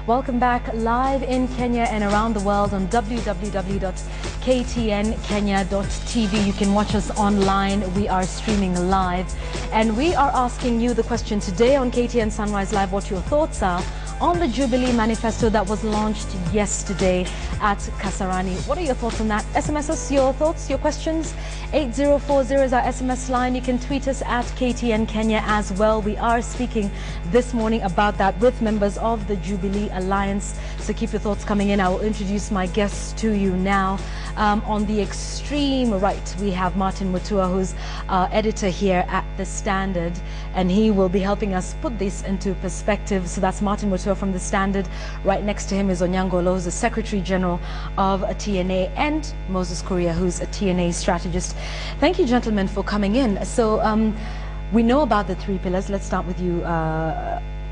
Welcome back live in Kenya and around the world on www.ktnkenya.tv. You can watch us online. We are streaming live. And we are asking you the question today on KTN Sunrise Live, what your thoughts are on the Jubilee Manifesto that was launched yesterday at Kasarani. What are your thoughts on that? SMS us your thoughts, your questions. 8040 is our SMS line. You can tweet us at KTN Kenya as well. We are speaking this morning about that with members of the Jubilee Alliance. So keep your thoughts coming in. I will introduce my guests to you now. On the extreme right, we have Martin Mutua, who's our editor here at The Standard, and he will be helping us put this into perspective. So that's Martin Mutua from The Standard. Right next to him is Onyango Oloo, who's the Secretary General of TNA, and Moses Kuria, who's a TNA strategist. Thank you, gentlemen, for coming in. So we know about the three pillars. Let's start with you,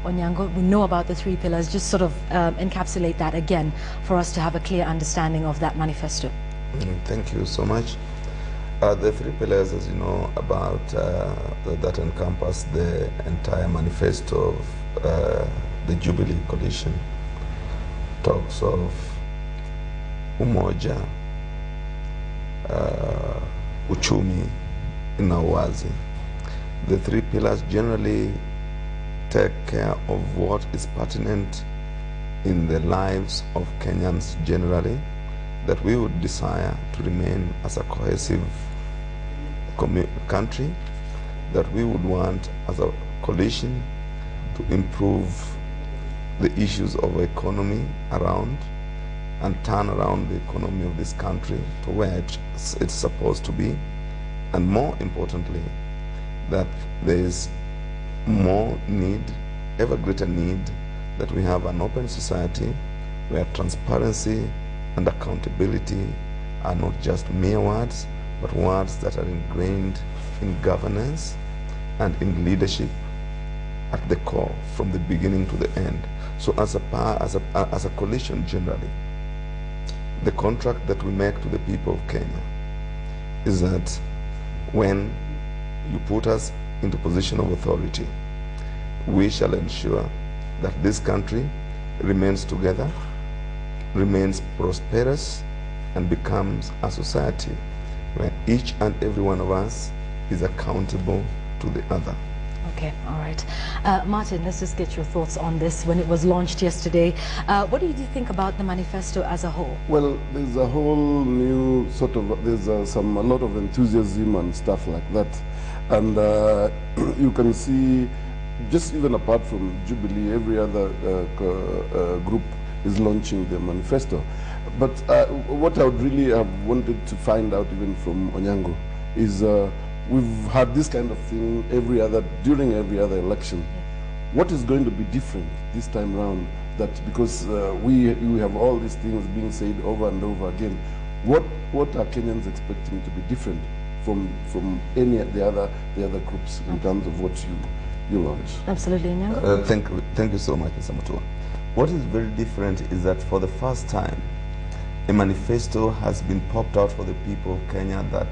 Onyango. We know about the three pillars. Just sort of encapsulate that again for us to have a clear understanding of that manifesto. Thank you so much. The three pillars, as you know, about that encompass the entire manifesto of the Jubilee coalition, talks of umoja, uchumi na uwazi. The three pillars generally take care of what is pertinent in the lives of Kenyans generally, that we would desire to remain as a cohesive country, that we would want as a coalition to improve the issues of economy around and turn around the economy of this country to where it's supposed to be. And more importantly, that there is more need, ever greater need, that we have an open society where transparency and accountability are not just mere words, but words that are ingrained in governance and in leadership at the core, from the beginning to the end. So as a coalition generally, the contract that we make to the people of Kenya is that when you put us into position of authority, we shall ensure that this country remains together, remains prosperous, and becomes a society where each and every one of us is accountable to the other. Okay, all right. Martin, let's just get your thoughts on this. When it was launched yesterday, what did you think about the manifesto as a whole? Well, there's a whole new sort of, there's a lot of enthusiasm and stuff like that. And you can see, just even apart from Jubilee, every other group is launching the manifesto. But what I would really have wanted to find out even from Onyango is we've had this kind of thing during every other election. What is going to be different this time round? That because we have all these things being said over and over again. What are Kenyans expecting to be different from any of the other groups in terms of what you launch? Absolutely, Onyango. Thank you so much, Mr. Mutua. What is very different is that for the first time, a manifesto has been popped out for the people of Kenya that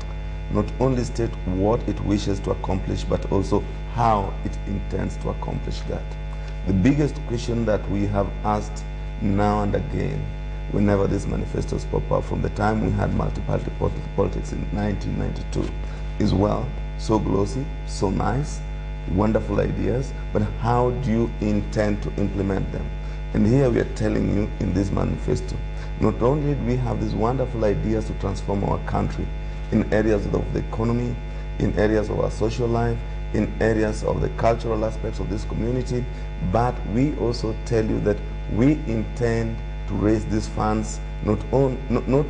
not only state what it wishes to accomplish, but also how it intends to accomplish that. The biggest question that we have asked now and again, whenever these manifestos pop up, from the time we had multi-party politics in 1992, is, well, so glossy, so nice, wonderful ideas, but how do you intend to implement them? And here we are telling you in this manifesto, not only do we have these wonderful ideas to transform our country in areas of the economy, in areas of our social life, in areas of the cultural aspects of this community, but we also tell you that we intend to raise these funds not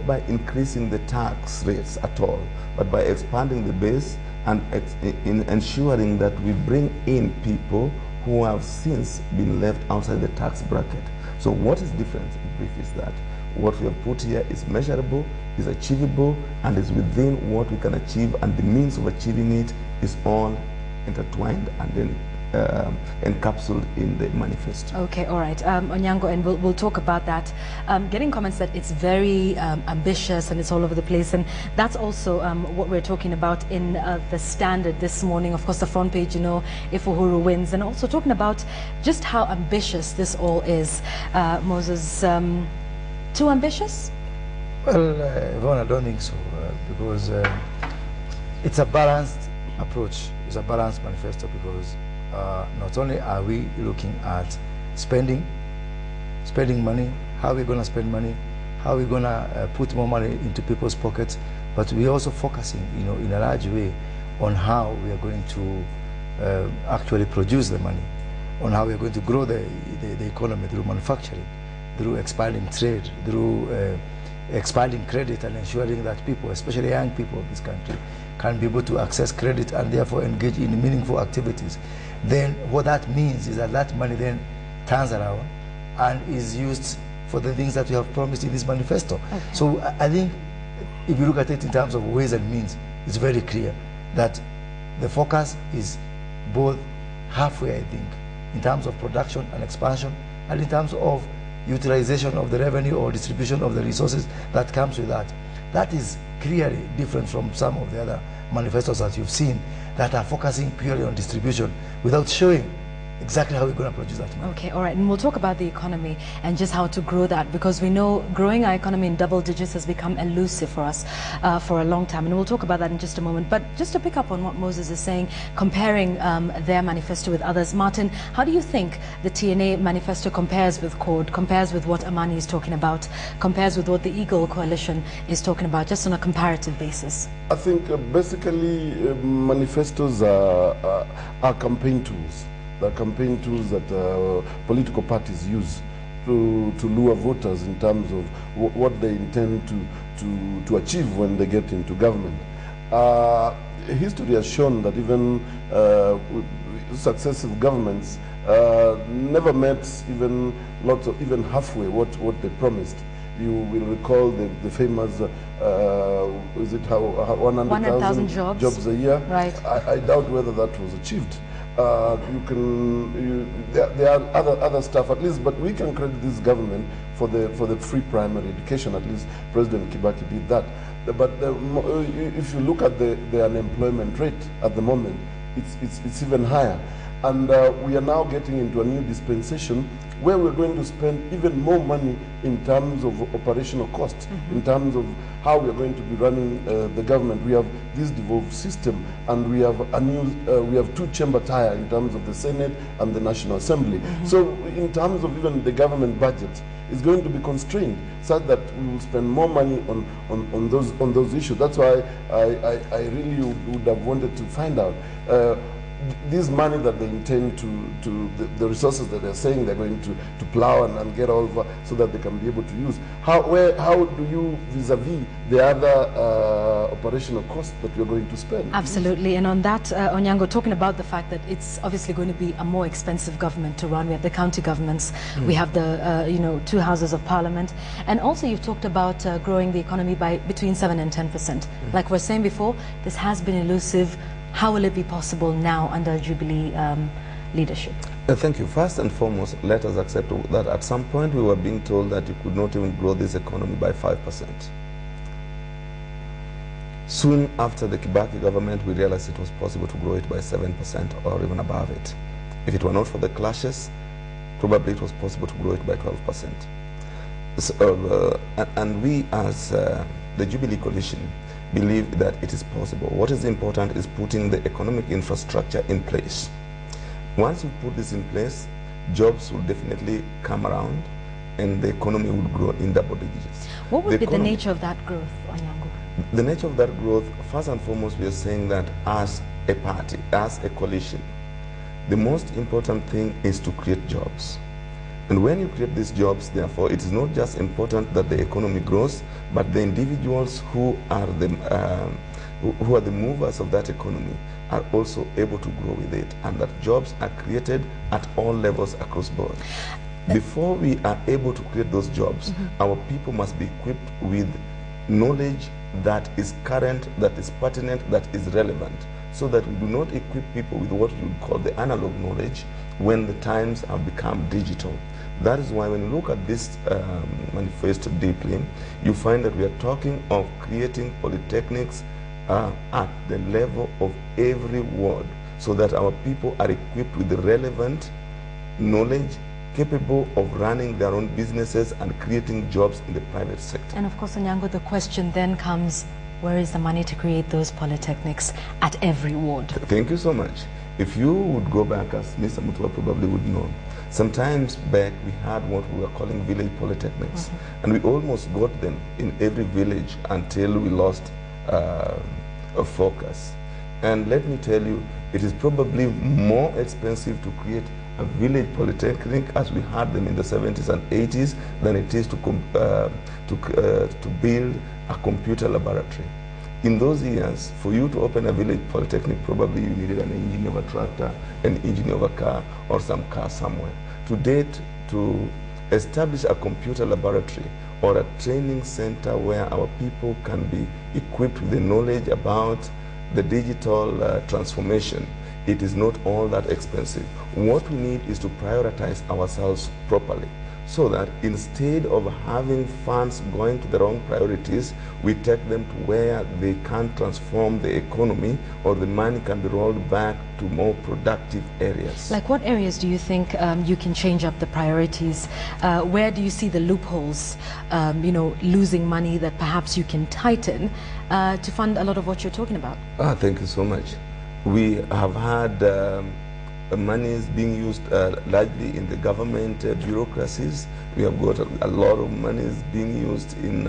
by increasing the tax rates at all, but by expanding the base and in ensuring that we bring in people who have since been left outside the tax bracket. So what is different in brief is that what we have put here is measurable, is achievable, and is within what we can achieve, and the means of achieving it is all intertwined and then encapsulated in the manifesto. Okay, all right. Onyango, and we'll talk about that. Getting comments that it's very ambitious and it's all over the place, and that's also what we're talking about in the Standard this morning. Of course, the front page, you know, if Uhuru wins, and also talking about just how ambitious this all is. Moses, too ambitious? Well, Yvonne, I don't think so, because it's a balanced approach. It's a balanced manifesto, because not only are we looking at spending money, how we're going to spend money, how we're going to put more money into people's pockets, but we're also focusing, you know, in a large way on how we are going to actually produce the money, on how we're going to grow the economy through manufacturing, through expanding trade, through expanding credit, and ensuring that people, especially young people of this country, can be able to access credit and therefore engage in meaningful activities. Then what that means is that that money then turns around and is used for the things that we have promised in this manifesto. Okay. So I think if you look at it in terms of ways and means, it's very clear that the focus is both halfway, I think, in terms of production and expansion, and in terms of utilization of the revenue or distribution of the resources that comes with that. That is clearly different from some of the other manifestos that you've seen that are focusing purely on distribution without showing exactly how we're going to produce that money. Okay, all right, and we'll talk about the economy and just how to grow that, because we know growing our economy in double digits has become elusive for us for a long time, and we'll talk about that in just a moment. But just to pick up on what Moses is saying, comparing their manifesto with others, Martin, how do you think the TNA manifesto compares with CORD, compares with what Amani is talking about, compares with what the Eagle Coalition is talking about, just on a comparative basis? I think basically manifestos are campaign tools. The campaign tools that political parties use to lure voters in terms of what they intend to achieve when they get into government. History has shown that even successive governments never met even halfway what they promised. You will recall the famous, is it 100,000 jobs a year? Right. I doubt whether that was achieved. There are other stuff at least, but we can credit this government for the free primary education. At least President Kibaki did that. But if you look at the unemployment rate at the moment, it's even higher. And we are now getting into a new dispensation where we're going to spend even more money in terms of operational costs, in terms of how we're going to be running the government. We have this devolved system, and we have a new, we have two-chamber tier in terms of the Senate and the National Assembly. So in terms of even the government budget, it's going to be constrained such that we will spend more money on those issues. That's why I really would have wanted to find out this money that they intend the resources that they're saying they're going to plow and get over so that they can be able to use. How do you vis-a-vis the other operational costs that we're going to spend? Absolutely, and on that, Onyango, talking about the fact that it's obviously going to be a more expensive government to run. We have the county governments, we have the two houses of parliament, and also you've talked about growing the economy by between 7 and 10%. Like we're saying before, this has been elusive. How will it be possible now under Jubilee leadership? Thank you. First and foremost, let us accept that at some point we were being told that you could not even grow this economy by 5%. Soon after the Kibaki government, we realized it was possible to grow it by 7% or even above it. If it were not for the clashes, probably it was possible to grow it by 12%. So, and we as the Jubilee Coalition believe that it is possible. What is important is putting the economic infrastructure in place. Once you put this in place, jobs will definitely come around and the economy would grow in double digits. What would be the nature of that growth, Onyango? The nature of that growth, first and foremost, we are saying that as a party, as a coalition, the most important thing is to create jobs. And when you create these jobs, therefore, it is not just important that the economy grows, but the individuals who are the movers of that economy are also able to grow with it, and that jobs are created at all levels across board. Before we are able to create those jobs, our people must be equipped with knowledge that is current, that is pertinent, that is relevant. so that we do not equip people with what we would call the analog knowledge when the times have become digital. That is why when you look at this manifesto deeply, you find that we are talking of creating polytechnics at the level of every ward, so that our people are equipped with the relevant knowledge, capable of running their own businesses and creating jobs in the private sector. And of course, Onyango, the question then comes, where is the money to create those polytechnics at every ward? Thank you so much. If you would go back, as Mr. Mutua probably would know, sometimes back we had what we were calling village polytechnics, and we almost got them in every village until we lost a focus. And let me tell you, it is probably more expensive to create a village polytechnic as we had them in the 70s and 80s than it is to build a computer laboratory. In those years, for you to open a village polytechnic, probably you needed an engine of a tractor, an engine of a car, or some car somewhere. To date, to establish a computer laboratory or a training center where our people can be equipped with the knowledge about the digital transformation, it is not all that expensive. What we need is to prioritize ourselves properly, so that instead of having funds going to the wrong priorities, we take them to where they can transform the economy, or the money can be rolled back to more productive areas. Like what areas do you think you can change up the priorities? Where do you see the loopholes, you know, losing money that perhaps you can tighten to fund a lot of what you're talking about? Thank you so much. We have had monies being used largely in the government bureaucracies. We have got a lot of monies being used in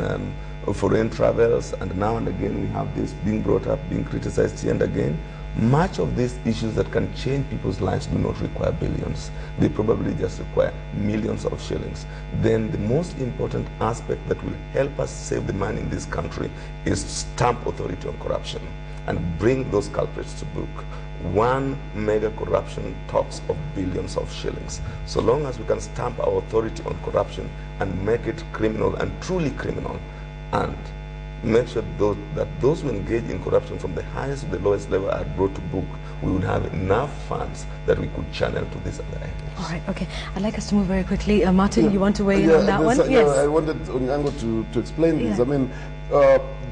foreign travels, and now and again we have this being brought up, being criticized here and again. Much of these issues that can change people's lives do not require billions. They probably just require millions of shillings. Then the most important aspect that will help us save the money in this country is to stamp authority on corruption and bring those culprits to book. One mega corruption talks of billions of shillings. So long as we can stamp our authority on corruption and make it criminal and truly criminal, and make sure that those who engage in corruption from the highest to the lowest level are brought to book, we would have enough funds that we could channel to these other areas. All right, okay. I'd like us to move very quickly. Martin, you want to weigh in on that one? Yes. I wanted Onyango to explain this. I mean,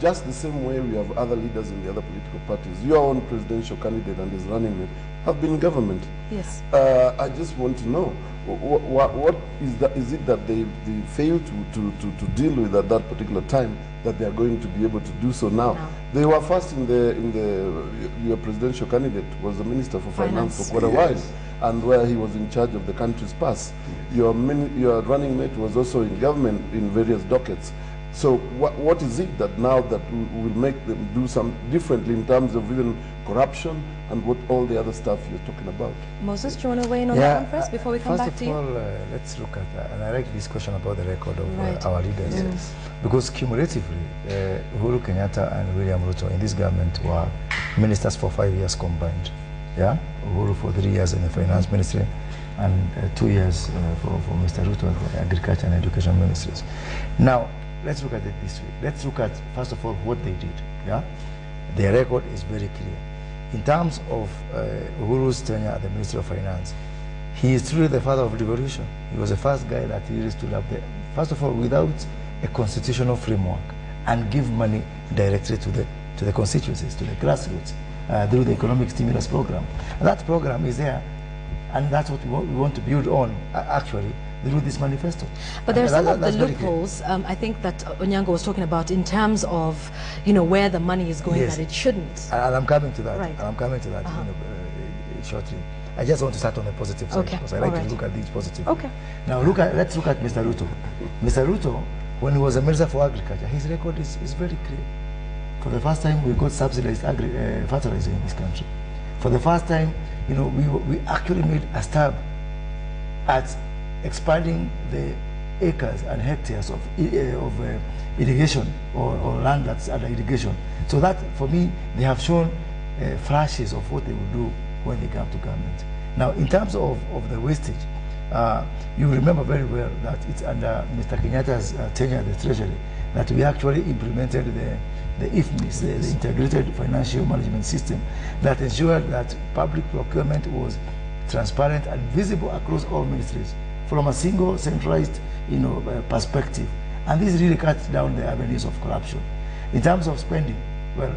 just the same way we have other leaders in the other political parties, your own presidential candidate and his running mate have been in government. Yes. I just want to know, what is that? Is it that they failed to deal with at that particular time, that they are going to be able to do so now? No. They were first your presidential candidate was the Minister for Finance for quite a while, and where he was in charge of the country's purse. Your running mate was also in government in various dockets. So what is it that now that will make them do some differently in terms of even corruption and what all the other stuff you're talking about? Moses, do you want to weigh in on that one first before we come back to you? First of all, let's look at, and I like this question about the record of our leaders. Yes. Because cumulatively, Uhuru Kenyatta and William Ruto in this government were ministers for 5 years combined. Yeah, Uhuru for 3 years in the finance ministry, and 2 years for Mr. Ruto at the agriculture and education ministries. Now, let's look at it this way. Let's look at, first of all, what they did. Yeah, their record is very clear. In terms of Uhuru's tenure at the Ministry of Finance, he is truly the father of devolution. He was the first guy that really stood up there, first of all, without a constitutional framework, and give money directly to the constituencies, to the grassroots, through the economic stimulus program. And that program is there, and that's what we want to build on, actually, through this manifesto. But there are some of the loopholes, I think, that Onyango was talking about in terms of, you know, where the money is going that it shouldn't. And I'm coming to that. Right. I'm coming to that shortly. I just want to start on the positive side, because I like to look at things positively. Okay. Now let's look at Mr. Ruto. Mr. Ruto, when he was a Minister for Agriculture, his record is very clear. For the first time, we got subsidized fertilizer in this country. For the first time, you know, we actually made a stab at expanding the acres and hectares of irrigation or land that's under irrigation. So that, for me, they have shown flashes of what they will do when they come to government. Now, in terms of the wastage, you remember very well that it's under Mr. Kenyatta's tenure at the Treasury that we actually implemented the IFMIS, the Integrated Financial Management System, that ensured that public procurement was transparent and visible across all ministries from a single centralized perspective. And this really cuts down the avenues of corruption. In terms of spending, well,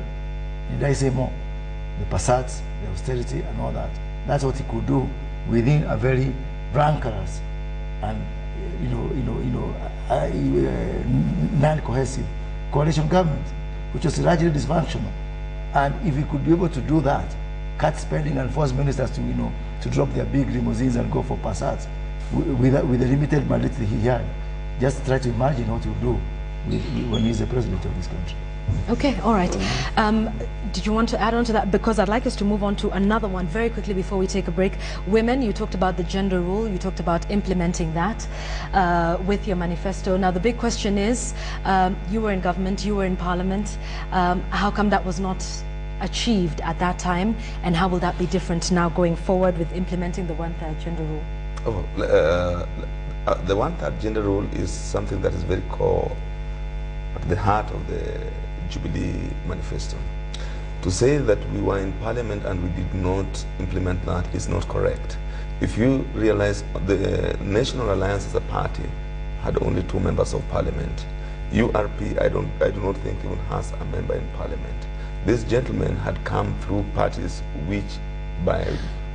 did I say more? The passats, the austerity and all that. That's what he could do within a very rancorous and non-cohesive coalition government, which was largely dysfunctional. And if he could be able to do that, cut spending and force ministers to drop their big limousines and go for passats with the limited mandate that he had, just try to imagine what he'll do when he's the president of this country. Okay, all right. Did you want to add on to that? Because I'd like us to move on to another one very quickly before we take a break. Women, you talked about the gender rule. You talked about implementing that with your manifesto. Now, the big question is, you were in government, you were in parliament. How come that was not achieved at that time? And how will that be different now going forward with implementing the one-third gender rule? The one-third gender rule is something that is very core at the heart of the Jubilee Manifesto. To say that we were in parliament and we did not implement that is not correct. If you realize, the National Alliance as a party had only 2 members of parliament. URP, I do not think even has a member in parliament. These gentlemen had come through parties which by...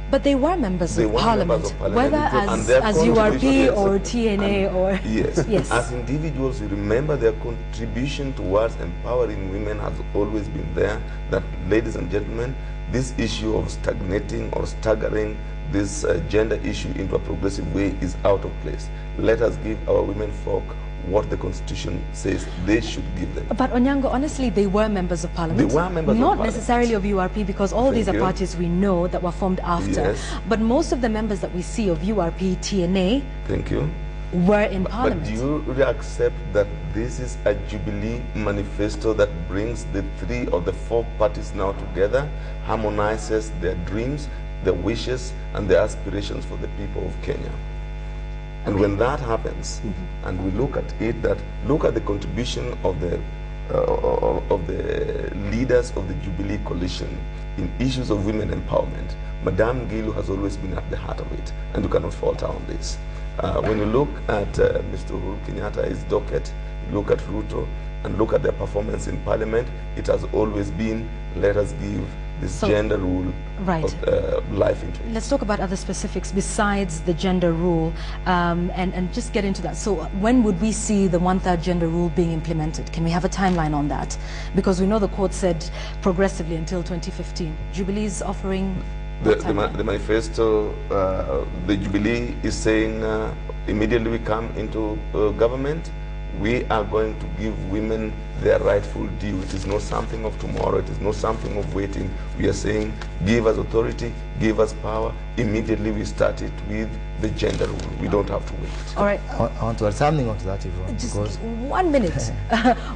But they were members of parliament, whether as URP or TNA or... Yes. Yes. As individuals, we remember their contribution towards empowering women has always been there. That, ladies and gentlemen, this issue of stagnating or staggering this gender issue into a progressive way is out of place. Let us give our women folk what the Constitution says they should give them. But Onyango, honestly, they were members of parliament. They were members not of parliament. Necessarily of URP, because all these are parties we know that were formed after. Yes. But most of the members that we see of URP, TNA, thank you, were in parliament. But do you really accept that this is a Jubilee manifesto that brings the 3 of the 4 parties now together, harmonizes their dreams, their wishes, and their aspirations for the people of Kenya? And when that happens, and we look at it, look at the contribution of the leaders of the Jubilee coalition in issues of women empowerment, Madame Gilu has always been at the heart of it, and you cannot falter on this. When you look at Mr. Uhuru Kenyatta's docket, look at Ruto, and look at their performance in parliament, it has always been, let us give this gender rule of life into it. Let's talk about other specifics besides the gender rule and just get into that. So when would we see the one-third gender rule being implemented? Can we have a timeline on that? Because we know the court said progressively until 2015. Jubilee's offering the manifesto, the Jubilee is saying immediately we come into government, we are going to give women their rightful due. It is not something of tomorrow. It is not something of waiting. We are saying, give us authority, give us power. Immediately we start it with the gender rule. We don't have to wait. All right. I want to add something onto that, Yvonne. Just 1 minute.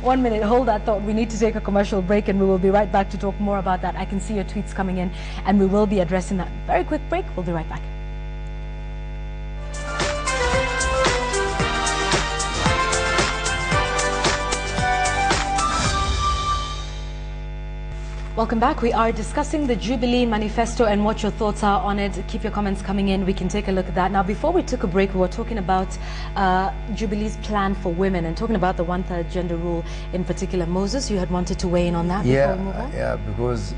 1 minute. Hold that thought. We need to take a commercial break and we will be right back to talk more about that. I can see your tweets coming in and we will be addressing that. Very quick break. We'll be right back. Welcome back. We are discussing the Jubilee Manifesto and what your thoughts are on it. Keep your comments coming in. We can take a look at that. Now, before we took a break, we were talking about Jubilee's plan for women and talking about the one-third gender rule in particular. Moses, you had wanted to weigh in on that before we move on? Yeah, because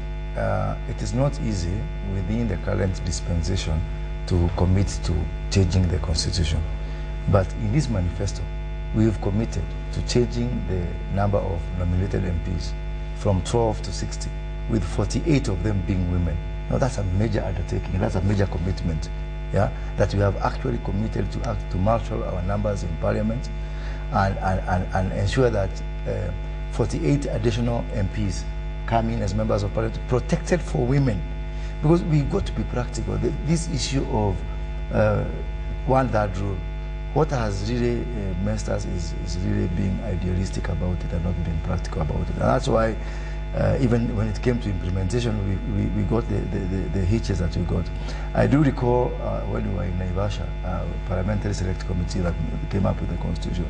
it is not easy within the current dispensation to commit to changing the constitution. But in this manifesto, we have committed to changing the number of nominated MPs from 12 to 60. With 48 of them being women. Now that's a major undertaking, that's a major commitment, that we have actually committed to marshal our numbers in parliament and ensure that 48 additional MPs come in as members of parliament, protected for women. Because we've got to be practical. This issue of one-third rule, what has really messed us is really being idealistic about it and not being practical about it. And that's why even when it came to implementation, we got the hitches that we got. I do recall when we were in Naivasha, Parliamentary Select Committee that came up with the Constitution.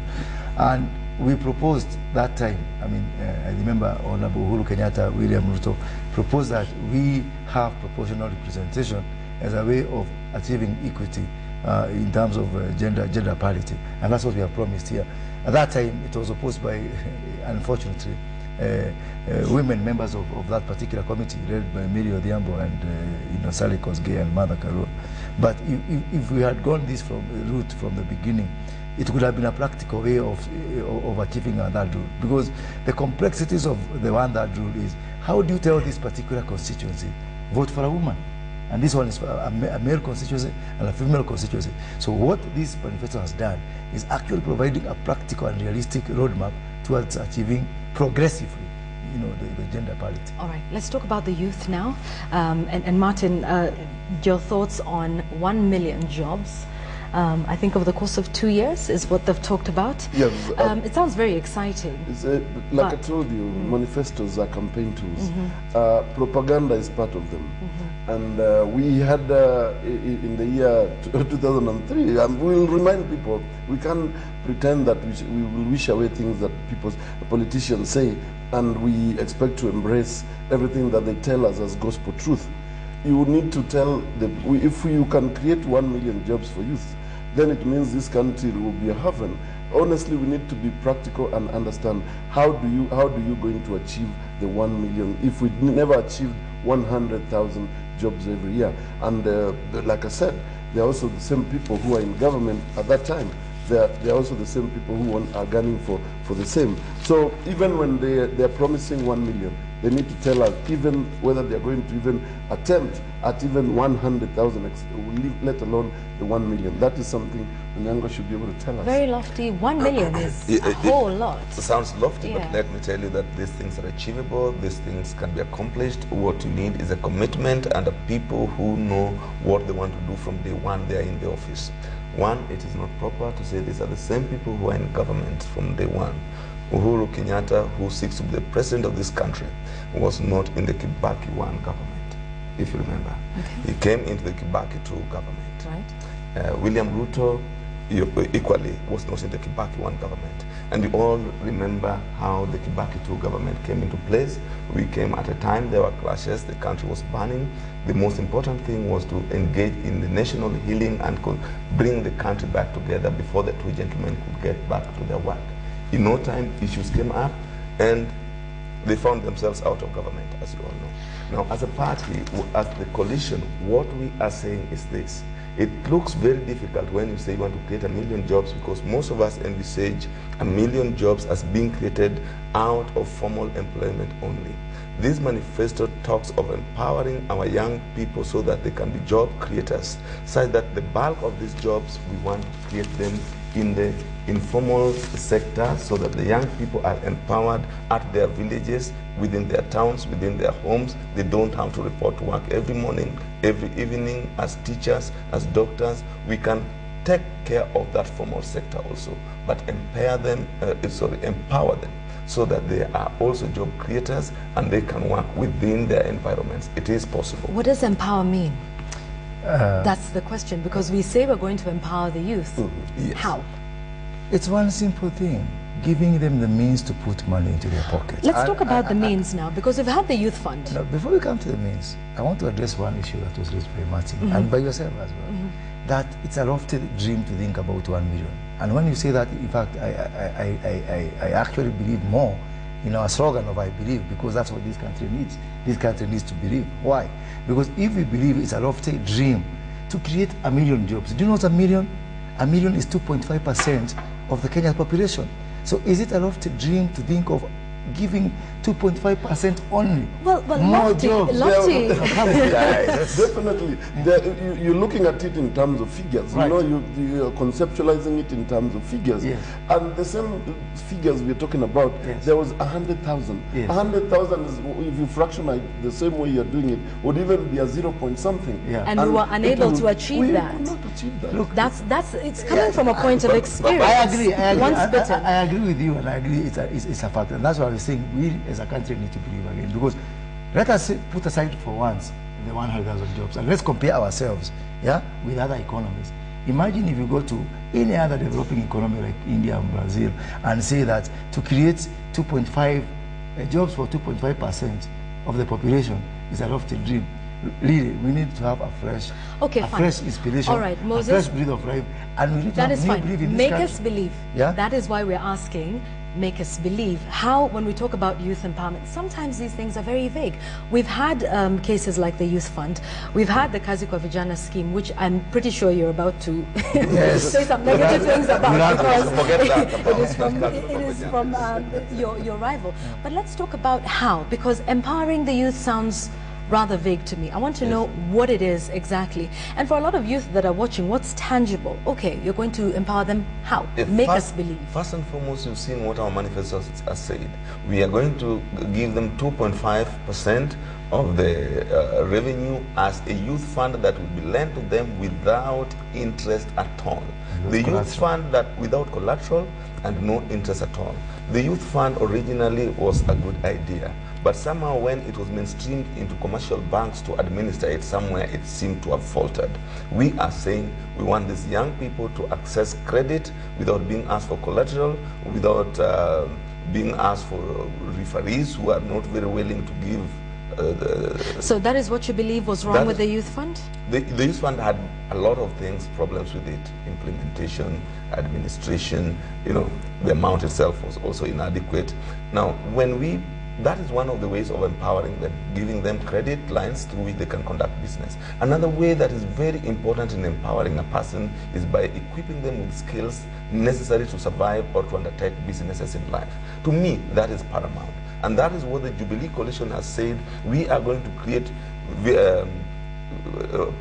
And we proposed that time, I mean, I remember Honorable Uhuru Kenyatta, William Ruto proposed that we have proportional representation as a way of achieving equity in terms of gender parity, and that's what we have promised here. At that time, it was opposed by, unfortunately, women members of that particular committee, led by Mary Odhiambo and Sally Kosgei and Martha Karua. But if we had gone this route from the beginning, it would have been a practical way of achieving that rule. Because the complexities of the one that rule is, how do you tell this particular constituency, vote for a woman? And this one is a male constituency and a female constituency. So what this manifesto has done is actually providing a practical and realistic roadmap towards achieving progressively, the gender parity. All right, let's talk about the youth now. And Martin, your thoughts on 1 million jobs. I think over the course of 2 years is what they've talked about. Yes. It sounds very exciting. Like I told you, manifestos are campaign tools. Propaganda is part of them. And we had, in the year 2003, we'll remind people, we can't pretend that we will wish away things that politicians say, and we expect to embrace everything that they tell us as gospel truth. You need to tell, if you can create 1 million jobs for youth, then it means this country will be a heaven. Honestly, we need to be practical and understand how do you going to achieve the 1 million if we never achieved 100,000 jobs every year. And like I said, they're also the same people who are in government at that time. They're also the same people who are gunning for the same. So even when they're promising 1 million, they need to tell us even whether they're going to even attempt at even 100,000, let alone the 1 million. That is something Onyango should be able to tell us. Very lofty. 1 million is a whole lot. It sounds lofty, Yeah. but let me tell you that these things are achievable. These things can be accomplished. What you need is a commitment and a people who know what they want to do from day one they are in the office. One, it is not proper to say these are the same people who are in government from day one. Uhuru Kenyatta, who seeks to be the president of this country, was not in the Kibaki 1 government, if you remember. Okay. He came into the Kibaki 2 government. Right. William Ruto equally was not in the Kibaki 1 government. And we all remember how the Kibaki 2 government came into place. We came at a time there were clashes, the country was burning. The most important thing was to engage in the national healing and bring the country back together before the two gentlemen could get back to their work. In no time, issues came up and they found themselves out of government, as you all know. Now, as a party, as the coalition, what we are saying is this. It looks very difficult when you say you want to create 1 million jobs, because most of us envisage 1 million jobs as being created out of formal employment only. This manifesto talks of empowering our young people so that they can be job creators, such that the bulk of these jobs, we want to create them in the informal sector, so that the young people are empowered at their villages, within their towns, within their homes. They don't have to report to work every morning, every evening. As teachers, as doctors, we can take care of that formal sector also, but empower them so that they are also job creators and they can work within their environments. It is possible. What does empower mean? That's the question, because we say we're going to empower the youth. Yes. How? It's one simple thing, giving them the means to put money into their pockets. Let's talk about the means now, because we've had the youth fund. Now, before we come to the means, I want to address one issue that was raised by Martin and by yourself as well. That it's a lofty dream to think about 1 million. And when you say that, in fact, I actually believe more in our slogan of I believe, because that's what this country needs. This country needs to believe. Why? Because if we believe it's a lofty dream to create 1 million jobs, do you know what 1 million? 1 million is 2.5% of the Kenyan population. So is it a lofty dream to think of giving 2.5% only? Well, more lofty, jobs? lofty. Definitely. You're looking at it in terms of figures. Right. You're conceptualizing it in terms of figures. Yes. And the same figures we're talking about, Yes. there was 100,000. Yes. 100,000 is, if you fractionize the same way you're doing it, would even be a 0 point something. Yeah. And we were unable to achieve that. We could not achieve that. Look, It's coming from a point of experience. I agree. Once bitten. I agree with you, and I agree it's a fact. And that's why I was saying we as a country need to believe again. Because let us put aside for once the 100,000 jobs and let's compare ourselves with other economies. Imagine if you go to any other developing economy like India and Brazil and say that to create 2.5 jobs for 2.5% of the population is a lofty dream. Really, we need to have a fresh inspiration, all right, Moses, a fresh breath of life, and we need to have new belief in this country. Make us believe. Yeah? That is why we're asking, make us believe. How, when we talk about youth empowerment, sometimes these things are very vague. We've had cases like the Youth Fund. We've had the Kazi kwa Vijana scheme, which I'm pretty sure you're about to say some negative things about, because it is from your rival. But let's talk about how, because empowering the youth sounds rather vague to me. I want to know what it is exactly. And for a lot of youth that are watching, what's tangible? Okay, you're going to empower them. How? Make us believe. First and foremost, you've seen what our manifesto has said. We are going to give them 2.5% of the revenue as a youth fund that will be lent to them without interest at all. The youth fund that without collateral and no interest at all. The youth fund originally was a good idea, but somehow when it was mainstreamed into commercial banks to administer it, somewhere it seemed to have faltered. We are saying we want these young people to access credit without being asked for collateral, without being asked for referees who are not very willing to give. So that is what you believe was wrong with the youth fund? The youth fund had a lot of things, problems with it, implementation, administration, the amount itself was also inadequate. Now, that is one of the ways of empowering them, giving them credit lines through which they can conduct business. Another way that is very important in empowering a person is by equipping them with skills necessary to survive or to undertake businesses in life. To me, that is paramount. And that is what the Jubilee Coalition has said. We are going to create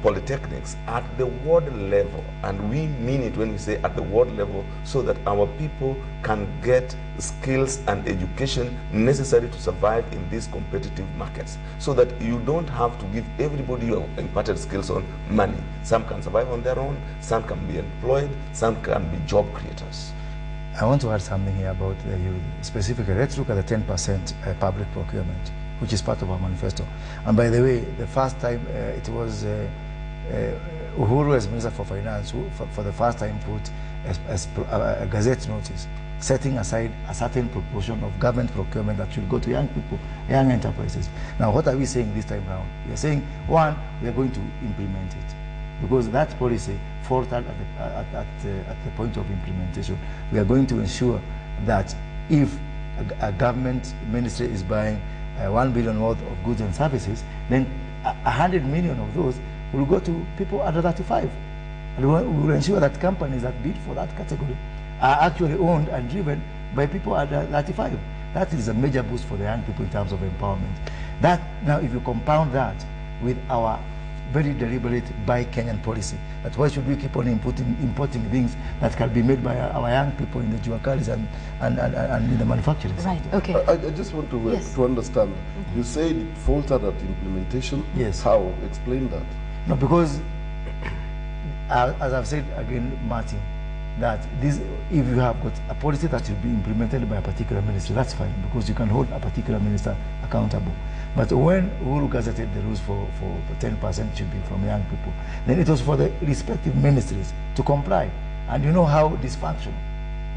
polytechnics at the world level, and we mean it when we say at the world level, so that our people can get skills and education necessary to survive in these competitive markets, so that you don't have to give everybody your imparted skills on money. Some can survive on their own, some can be employed, some can be job creators. I want to add something here about the youth. Specifically, let's look at the 10% public procurement, which is part of our manifesto. And by the way, the first time it was Uhuru as Minister for Finance who for the first time put a gazette notice setting aside a certain proportion of government procurement that should go to young people, young enterprises. Now, what are we saying this time around? We are saying, one, we are going to implement it, because that policy faltered at the point of implementation. We are going to ensure that if a government ministry is buying 1 billion worth of goods and services, then 100 million of those will go to people under 35. And we will ensure that companies that bid for that category are actually owned and driven by people under 35. That is a major boost for the young people in terms of empowerment. That, now, if you compound that with our very deliberate buy Kenyan policy, that why should we keep on importing things that can be made by our young people in the juakalis and in the manufacturing. Right, okay. I just want to understand. You said it faltered at implementation. Yes. How? Explain that. No, because as I've said again, Martin, that this, if you have got a policy that should be implemented by a particular ministry, that's fine, because you can hold a particular minister accountable. But when Uhuru gazetted the rules for 10% should be from young people, then it was for the respective ministries to comply. And you know how dysfunctional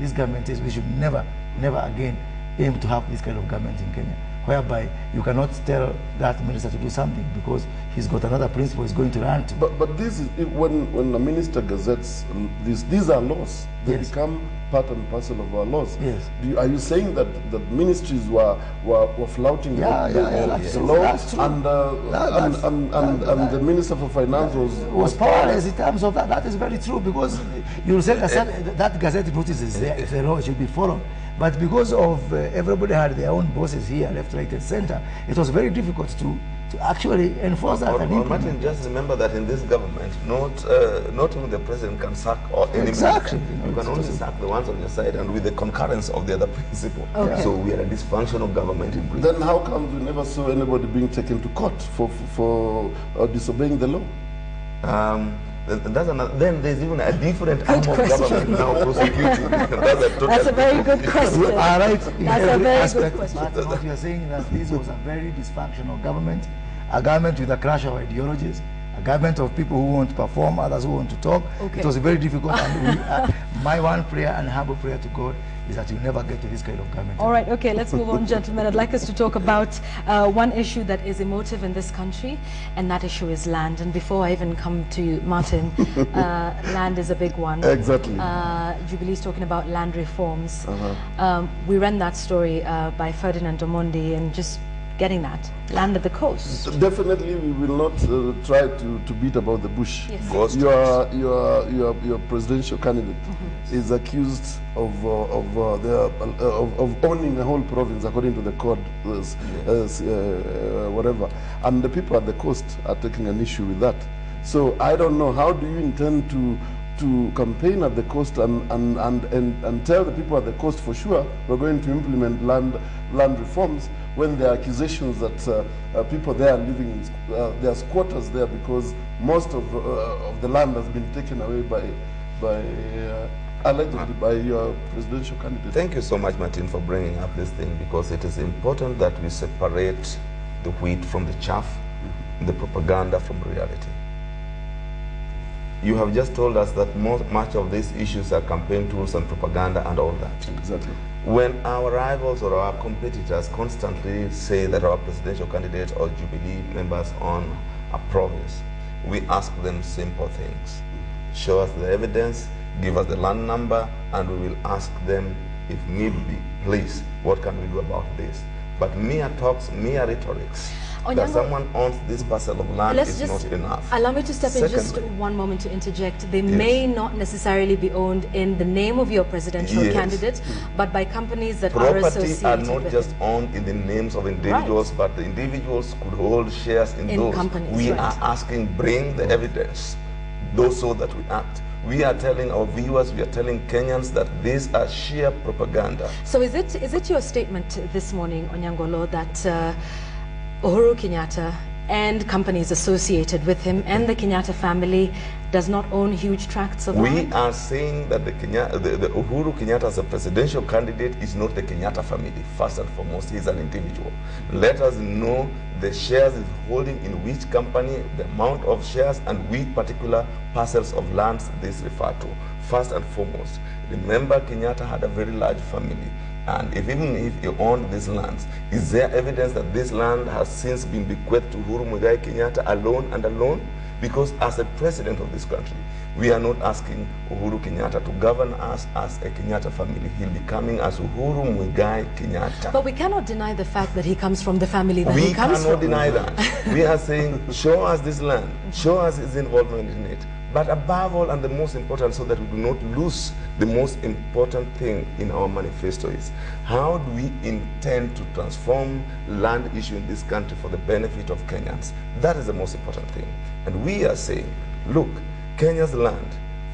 this government is. We should never again aim to have this kind of government in Kenya, whereby you cannot tell that minister to do something because he's got another principle he's going to run to. But this is, when a minister gazettes these are laws. They become part and parcel of our laws. Yes. Are you saying that the ministries were flouting the law, and the Minister for Finance was powerless in terms of that? That is very true, because you will say that gazette notice is there, it's a law, it should be followed. But because of everybody had their own bosses here, left, right, and center, it was very difficult to actually enforce that. Martin, just remember that in this government, not even the president can sack or any minister. You can only sack the ones on your side and with the concurrence of the other principal. Okay. So we are a dysfunctional government in Britain. Then how come we never saw anybody being taken to court for disobeying the law? Then there's even a different arm of government now prosecuting. That's a very good question. All right. That's a very good question. Martin, what you are saying is that this was a very dysfunctional government, a government with a clash of ideologies, a government of people who want to perform, others who want to talk. Okay. It was very difficult. And my one prayer and humble prayer to God is that you never get to this kind of government. All right, okay, let's move on, gentlemen. I'd like us to talk about one issue that is emotive in this country, and that issue is land. And before I even come to you, Martin, land is a big one. Exactly. Jubilee's talking about land reforms. We ran that story by Ferdinand Omondi, and just getting that land at the coast. Definitely, we will not try to beat about the bush. Yes. Your presidential candidate is accused of owning a whole province according to the code, whatever, and the people at the coast are taking an issue with that. So I don't know, how do you intend to campaign at the coast and tell the people at the coast for sure we're going to implement land reforms, when there are accusations that people there are living in, there are squatters there because most of the land has been taken away allegedly by your presidential candidate. Thank you so much, Martin, for bringing up this thing, because it is important that we separate the wheat from the chaff, the propaganda from reality. You have just told us that much of these issues are campaign tools and propaganda and all that. Exactly. When our rivals or our competitors constantly say that our presidential candidate or Jubilee members own a province, we ask them simple things. Show us the evidence, give us the land number, and we will ask them, if need be, please, what can we do about this? But mere talks, mere rhetorics, that someone owns this parcel of land is not enough. Allow me to step in just one moment to interject. They may not necessarily be owned in the name of your presidential candidate, but by companies that are associated Property are not with just him. owned in the names of individuals, but the individuals could hold shares in those. Companies, we are asking, bring the evidence, those so that we act. We are telling our viewers, we are telling Kenyans that these are sheer propaganda. So is it your statement this morning, Onyango Oloo, that Uhuru Kenyatta and companies associated with him and the Kenyatta family does not own huge tracts of land? We are saying that the Uhuru Kenyatta as a presidential candidate is not the Kenyatta family. First and foremost, he is an individual. Let us know the shares he's holding in which company, the amount of shares, and which particular parcels of lands this refer to. First and foremost, remember Kenyatta had a very large family. And even if he owned these lands, is there evidence that this land has since been bequeathed to Uhuru Muigai Kenyatta alone and alone? Because as a president of this country, we are not asking Uhuru Kenyatta to govern us as a Kenyatta family. He'll be coming as Uhuru Muigai Kenyatta. But we cannot deny the fact that he comes from the family that he comes from. We cannot deny that. We are saying, show us this land, show us his involvement in it. But above all, and the most important, so that we do not lose the most important thing in our manifesto, is how do we intend to transform land issue in this country for the benefit of Kenyans? That is the most important thing. And we are saying, look, Kenya's land,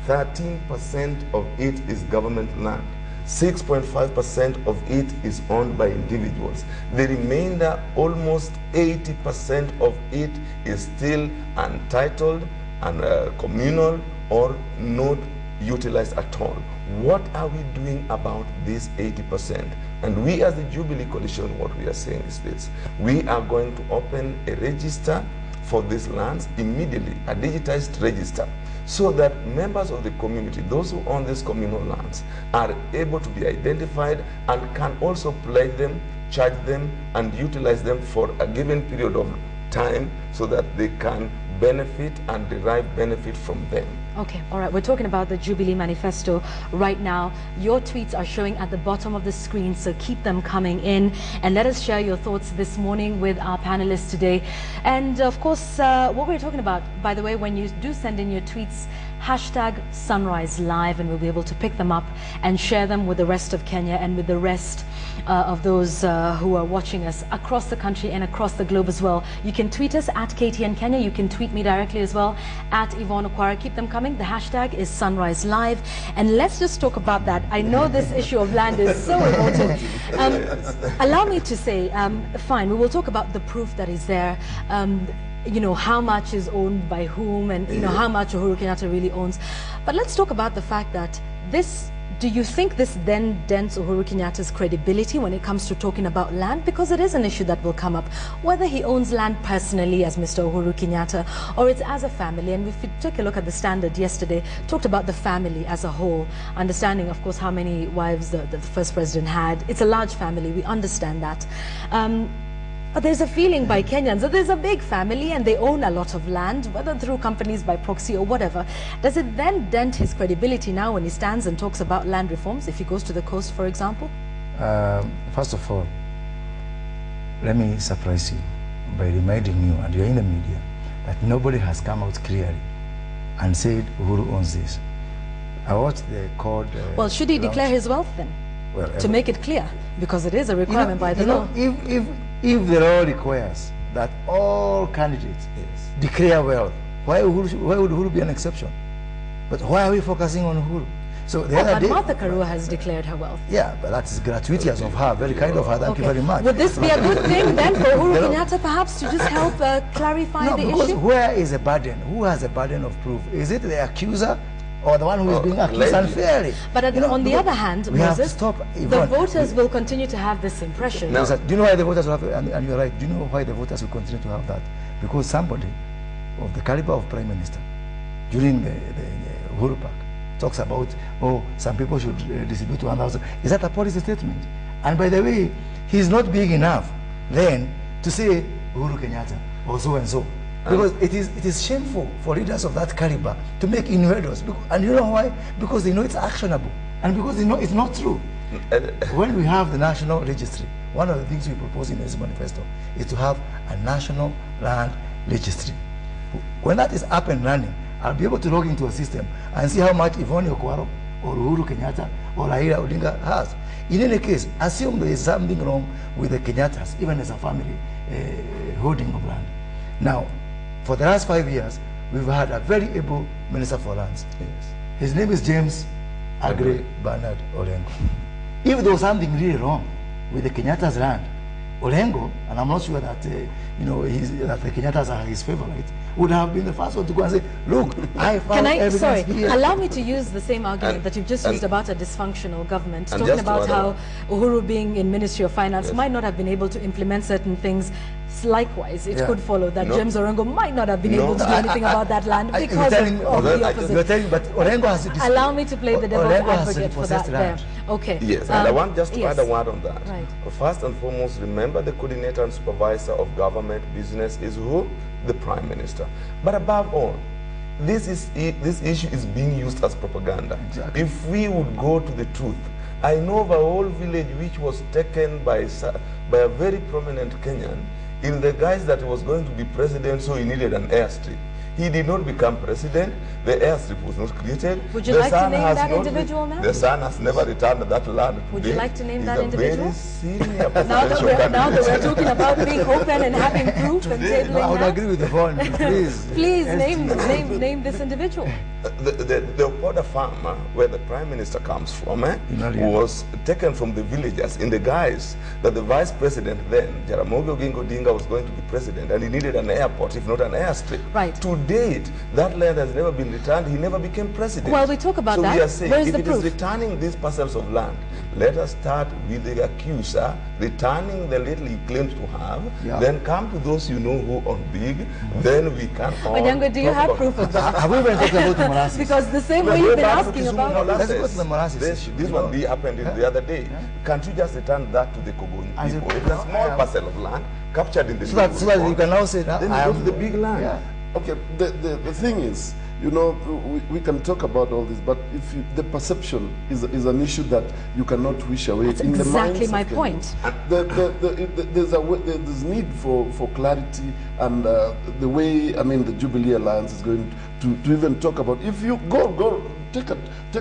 13% of it is government land. 6.5% of it is owned by individuals. The remainder, almost 80% of it, is still untitled and communal or not utilized at all. What are we doing about this 80%? And we as the Jubilee Coalition, what we are saying is this: we are going to open a register for these lands immediately, a digitized register, so that members of the community, those who own these communal lands, are able to be identified and can also pledge them, charge them, and utilize them for a given period of time, so that they can benefit and derive benefit from them. Okay, all right, we're talking about the Jubilee Manifesto right now. Your tweets are showing at the bottom of the screen, so keep them coming in, and let us share your thoughts this morning with our panelists today. And of course, what we're talking about, by the way, when you do send in your tweets, hashtag Sunrise Live, and we'll be able to pick them up and share them with the rest of Kenya and with the rest of those who are watching us across the country and across the globe as well. You can tweet us at KTN Kenya. You can tweet me directly as well at Yvonne Okwara. Keep them coming. The hashtag is Sunrise Live. And let's just talk about that. I know this issue of land is so emotive. Allow me to say, fine, we will talk about the proof that is there. You know, how much is owned by whom, and you know how much Uhuru Kenyatta really owns. But let's talk about the fact that this Do you think this then dents Uhuru Kenyatta's credibility when it comes to talking about land? Because it is an issue that will come up, whether he owns land personally as Mr. Uhuru Kenyatta or it's as a family. And if you take a look at the Standard yesterday, talked about the family as a whole, understanding, of course, how many wives the first president had. It's a large family, we understand that. But there's a feeling by Kenyans that there's a big family and they own a lot of land, whether through companies, by proxy or whatever. Does it then dent his credibility now when he stands and talks about land reforms, if he goes to the coast, for example? First of all, let me surprise you by reminding you, and you're in the media, that nobody has come out clearly and said Uhuru owns this. I watched the court. Well, should he declare his wealth then? Well, to make it clear, because it is a requirement by the law. If the law requires that all candidates declare wealth, why would Uhuru be an exception? But why are we focusing on Uhuru? So the other day, Martha Karua has declared her wealth. Yeah, but that is gratuitous of her, very kind of her. Thank you very much. Would this be a good thing then for Uhuru Kenyatta perhaps to just help clarify the issue? Where is the burden? Who has the burden of proof? Is it the accuser or the one who is being accused unfairly? But on the other hand, Moses, Yvonne, the voters will continue to have this impression. No. Do you know why the voters will have, and you're right, do you know why the voters will continue to have that? Because somebody of the caliber of Prime Minister during the Uhuru Park talks about, oh, some people should distribute to 1,000. Is that a policy statement? And by the way, he's not big enough then to say Uhuru Kenyatta or so and so. Because it is shameful for leaders of that caliber to make innuendos. And you know why? Because they know it's actionable. And because they know it's not true. When we have the national registry, one of the things we propose in this manifesto is to have a national land registry. When that is up and running, I'll be able to log into a system and see how much Yvonne Okwara or Uhuru Kenyatta or Raila Odinga has. In any case, assume there is something wrong with the Kenyattas, even as a family holding of land. Now, for the last 5 years, we've had a very able Minister for Lands. Yes. His name is James Aggrey Bernard Olengo. If there was something really wrong with the Kenyatta's land, Olengo, and I'm not sure that that the Kenyatta's are his favorite, would have been the first one to go and say, look, I found evidence here. Allow me to use the same argument that you've just used about a dysfunctional government, talking about how Uhuru being in Ministry of Finance might not have been able to implement certain things. Likewise, it could follow that James Orengo might not have been able to do anything about that land because of the opposite. But Orengo has to allow me to play the devil's advocate for that there. Okay. Yes, and I want just to add a word on that. Right. First and foremost, remember the coordinator and supervisor of government business is who? The Prime Minister. But above all, this issue is being used as propaganda. Exactly. If we would go to the truth, I know of a whole village which was taken by a very prominent Kenyan in the guise that he was going to be president, so he needed an airstrip. He did not become president. The airstrip was not created. Would you like to name that individual now? The son has never returned that land. Would you like to name that individual? Very senior now that we're talking about being open and having proof and tabling I would agree with Yvonne, please. Please name this individual. The Okwara farm, where the Prime Minister comes from, was taken from the villagers in the guise that the Vice President then, Jaramogi Oginga Odinga, was going to be president, and he needed an airport, if not an airstrip. Right. To date, that land has never been returned. He never became president. Well, we talk about that. So we are saying, where's if the it proof? is returning these parcels of land, let us start with the accuser, returning the little he claims to have, then come to those who own big, then we can all Onyango, do you have proof of that? Have we been talking about the molasses? Because the same way you've been asking about... Let's go to the molasses. This one happened the other day. Can't you just return that to the Kogoni people? It's a small parcel of land captured in the... So that you can now say that then you go to the big land. Yeah. Okay, the thing is, we can talk about all this, but if the perception is an issue that you cannot wish away. That's in exactly the my point. There's need for clarity, and the way the Jubilee Alliance is going to even talk about. If you go take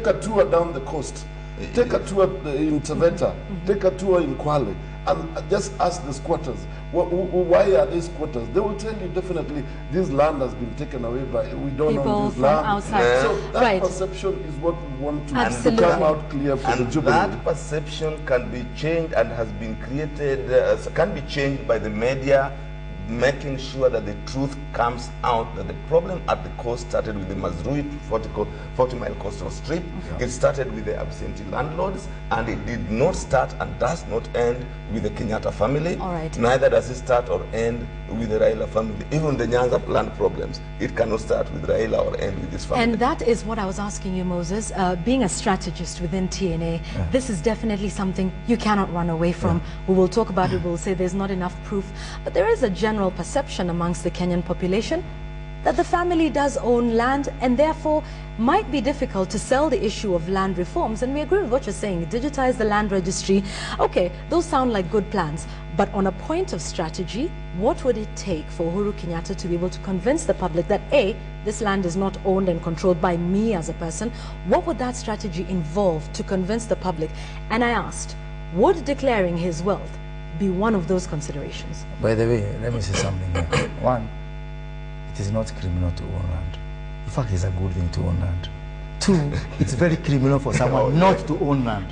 a tour down the coast, take a tour in Taveta, take a tour in Kwale, and just ask the squatters, why are they squatters? They will tell you definitely this land has been taken away by, we don't own this land. Outside. So that perception is what we want to come out clear for and the Jubilee. That perception can be changed and has been created, can be changed by the media making sure that the truth comes out, that the problem at the coast started with the Mazrui 40-mile coastal strip. Okay. It started with the absentee landlords, and it did not start and does not end with the Kenyatta family. All right. Neither does it start or end with the Raila family. Even the Nyanza land problems, it cannot start with Raila or end with this family. And that is what I was asking you, Moses. Being a strategist within TNA, this is definitely something you cannot run away from. We will talk about it, we'll say there's not enough proof, but there is a general perception amongst the Kenyan population that the family does own land and therefore might be difficult to sell the issue of land reforms. And we agree with what you're saying, digitize the land registry. Okay, those sound like good plans, but on a point of strategy, what would it take for Uhuru Kenyatta to be able to convince the public that A, this land is not owned and controlled by me as a person? What would that strategy involve to convince the public? And I asked, would declaring his wealth be one of those considerations? By the way, let me say something here. One, it is not criminal to own land. In fact, it's a good thing to own land. Two, it's very criminal for someone not to own land.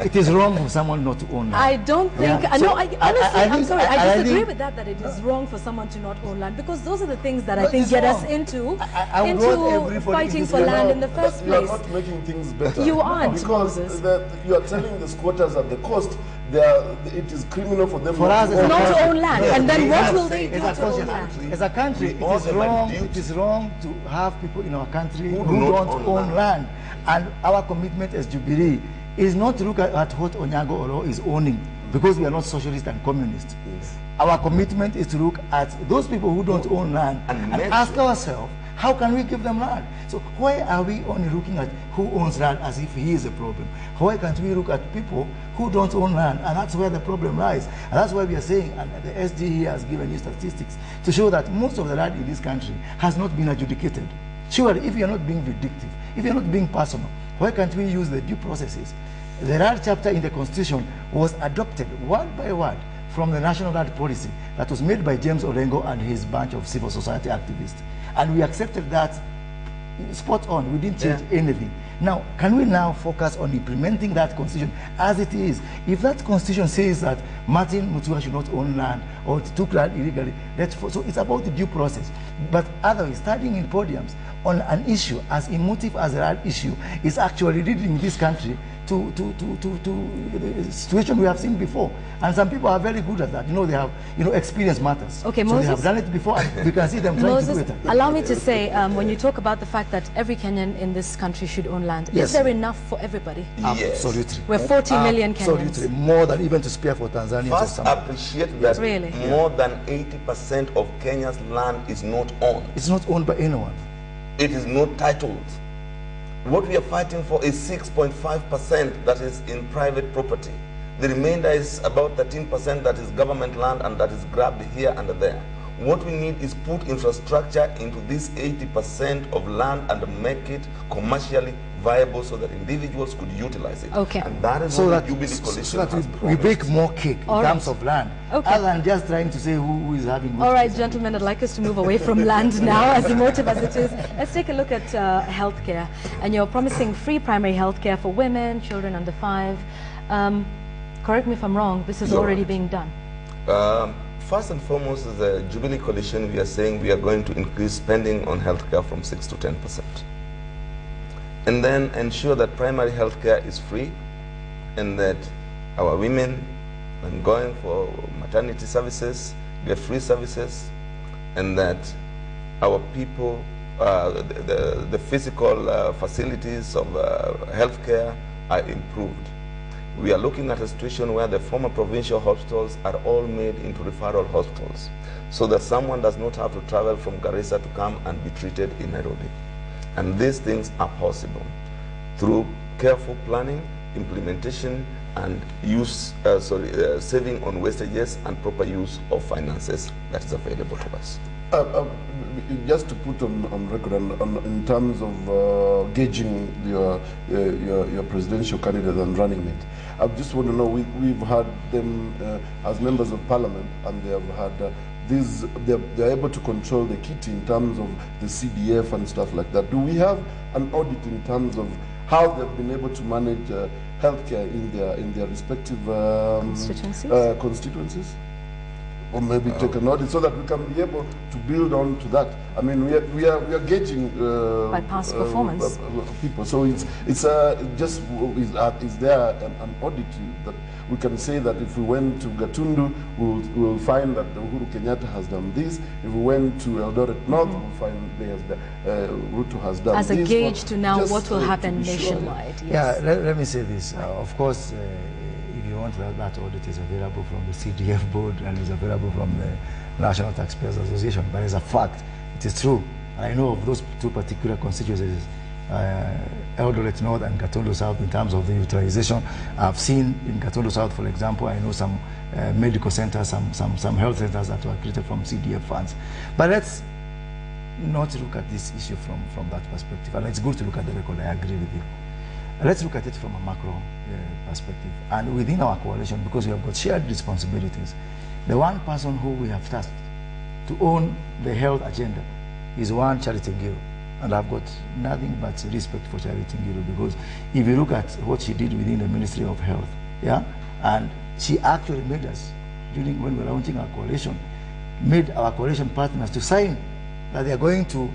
It is wrong for someone not to own land. I don't think, Yeah. no, So, honestly, I I'm think- sorry, I disagree think- with that it is wrong for someone to not own land, because those are the things that I But think it's get us wrong. into, I would want everybody fighting in for this land No, in the first you are place. not making things better. You aren't, because Moses. you are telling the squatters at the coast it is criminal for them For us, it's Not a to country. own land, Yes, and then we what have- will they do as a to own country- land? As a country, We owe them a duty. it is wrong to have people in our country Who who do not don't own own land. And our commitment as Jubilee is not to look at what Onyango Oloo is owning, because we are not socialist and communist. Yes. Our commitment is to look at those people who don't own land And and make ask sure- ourselves, how can we give them land? So why are we only looking at who owns land as if he is a problem? Why can't we look at people who don't own land? And that's where the problem lies. And that's why we are saying, and the SG here has given you statistics to show that most of the land in this country has not been adjudicated. Surely, if you're not being vindictive, if you're not being personal, why can't we use the due processes? The land chapter in the Constitution was adopted word by word from the National Land Policy that was made by James Orengo and his bunch of civil society activists. And we accepted that spot on. We didn't change anything. Now, can we now focus on implementing that constitution as it is? If that constitution says that Martin Mutua should not own land or took land illegally, so it's about the due process. But otherwise, standing in podiums on an issue as emotive as the land issue is actually leading this country to the situation we have seen before. And some people are very good at that. They have, experience matters. Okay, so Moses, they have done it before, and we can see them trying Moses, to do it. allow me to say, when you talk about the fact that every Kenyan in this country should own land, Yes. is there enough for everybody? Yes. Absolutely. We're 40 million Absolutely. Kenyans. More than even to spare for Tanzania. or First, something. appreciate that Really? more than 80% of Kenya's land is not owned. It's not owned by anyone. It is not titled. What we are fighting for is 6.5% that is in private property. The remainder is about 13% that is government land and that is grabbed here and there. What we need is put infrastructure into this 80% of land and make it commercially viable so that individuals could utilize it. Okay. And that is So what that, the Jubilee Coalition so that has we promised. bake more cake in All terms right. of land, Okay. other than just trying to say who is having what. All right, gentlemen, I'd like us to move away from land now, as emotive as it is. Let's take a look at healthcare. And you're promising free primary healthcare for women, children under 5. Correct me if I'm wrong, this is You're already right. being done. First and foremost, as a Jubilee Coalition, we are saying we are going to increase spending on healthcare from 6 to 10%. And then ensure that primary healthcare is free and that our women, when going for maternity services, get free services, and that our people, the physical facilities of healthcare are improved. We are looking at a situation where the former provincial hospitals are all made into referral hospitals, so that someone does not have to travel from Garissa to come and be treated in Nairobi. And these things are possible through careful planning, implementation, and saving on wastages and proper use of finances that is available to us. Just to put on record, in terms of gauging your presidential candidate and running mate, I just want to know, we've had them as members of parliament, and they have had they're able to control the kitty in terms of the CDF and stuff like that. Do we have an audit in terms of how they've been able to manage healthcare in their respective Constituencies? Constituencies? or maybe take an audit so that we can be able to build on to that. I mean, we are gauging by past performance people. So is there an audit that we can say that if we went to Gatundu, we'll find that Uhuru Kenyatta has done this. If we went to Eldoret North, we'll find Ruto has done as this. As a gauge to now what will happen nationwide. Sure. Yes. Yeah, let me say this. Of course, if you want that audit is available from the CDF board and is available from the National Taxpayers Association. But as a fact, it is true. I know of those two particular constituencies, Eldoret North and Gatundu South, in terms of the utilization. I've seen in Gatundu South, for example, I know some medical centers, some health centers that were created from CDF funds. But let's not look at this issue from that perspective. And it's good to look at the record, I agree with you. Let's look at it from a macro perspective. And within our coalition, because we have got shared responsibilities, the one person who we have tasked to own the health agenda is one Charity Ngilu. And I've got nothing but respect for Charity Ngilu, because if you look at what she did within the Ministry of Health, yeah, and she actually made us, during when we were launching our coalition, made our coalition partners to sign that they are going to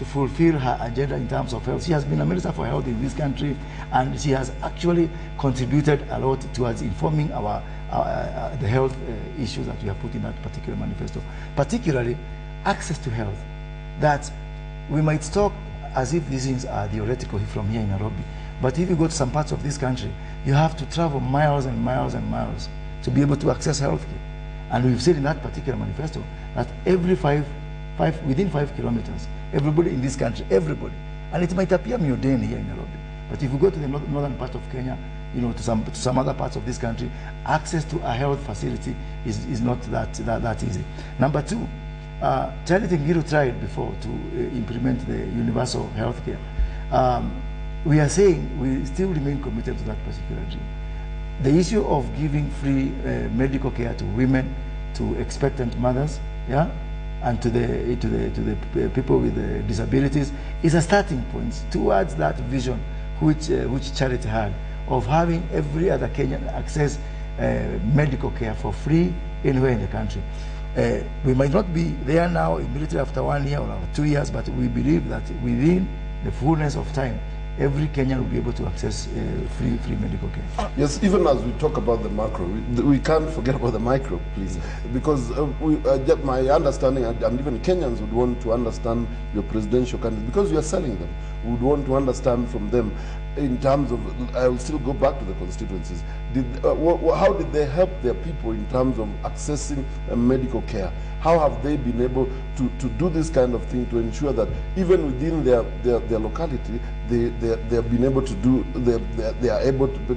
fulfill her agenda in terms of health. She has been a Minister for Health in this country, and she has actually contributed a lot towards informing the health issues that we have put in that particular manifesto, particularly access to health. That we might talk as if these things are theoretical from here in Nairobi, but if you go to some parts of this country, you have to travel miles and miles and miles to be able to access health care. And we've said in that particular manifesto that within 5 kilometers, everybody in this country, everybody, and it might appear mundane here in Nairobi, but if you go to the northern part of Kenya, to some other parts of this country, access to a health facility is not that easy. Number two, Charity Ngilu tried before to implement the universal health care. We are saying we still remain committed to that particular dream. The issue of giving free medical care to women, to expectant mothers, yeah, and to the people with disabilities is a starting point towards that vision which Charity had of having every other Kenyan access medical care for free anywhere in the country. We might not be there now immediately after 1 year or 2 years, but we believe that within the fullness of time, every Kenyan will be able to access free medical care. Yes, even as we talk about the macro, we can't forget about the micro, please. Because my understanding, and even Kenyans would want to understand your presidential candidates, because you are selling them. We would want to understand from them in terms of, I will still go back to the constituencies. How did they help their people in terms of accessing medical care? How have they been able to do this kind of thing to ensure that even within their locality, they have been able to do,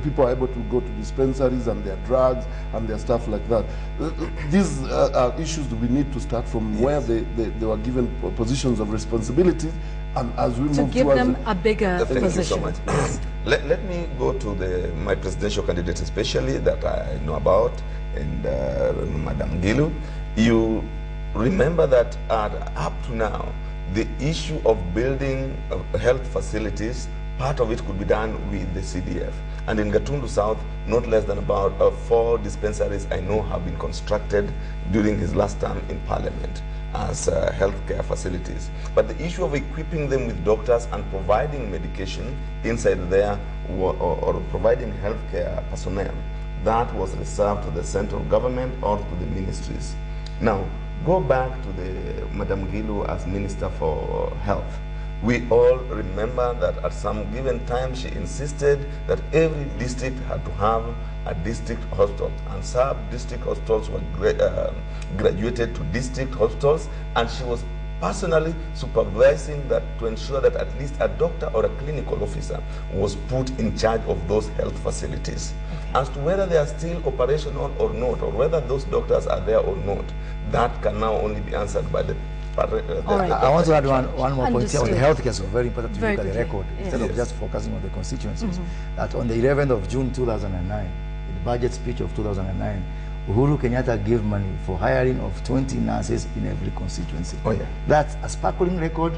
people are able to go to dispensaries and their drugs and their stuff like that. These are issues that we need to start from, where they were given positions of responsibility, and as we move to give them a bigger position. Thank you so much. Let me go to my presidential candidates, especially that I know about, and Madam Ngilu. You remember that up to now, the issue of building health facilities, part of it could be done with the CDF. And in Gatundu South, not less than about 4 dispensaries I know have been constructed during his last term in Parliament as healthcare facilities. But the issue of equipping them with doctors and providing medication inside there, or providing healthcare personnel, that was reserved to the central government or to the ministries. Now, go back to the Madam Ngilu as Minister for Health. We all remember that at some given time she insisted that every district had to have a district hospital, and sub-district hospitals were graduated to district hospitals, and she was personally supervising that to ensure that at least a doctor or a clinical officer was put in charge of those health facilities. Okay. As to whether they are still operational or not, or whether those doctors are there or not, that can now only be answered by the I want to add one more point here on the healthcare. So very important to look at the record instead of just focusing on the constituencies. That on the 11th of June 2009, in the budget speech of 2009, Uhuru Kenyatta gave money for hiring of 20 nurses in every constituency. Oh, yeah. That's a sparkling record.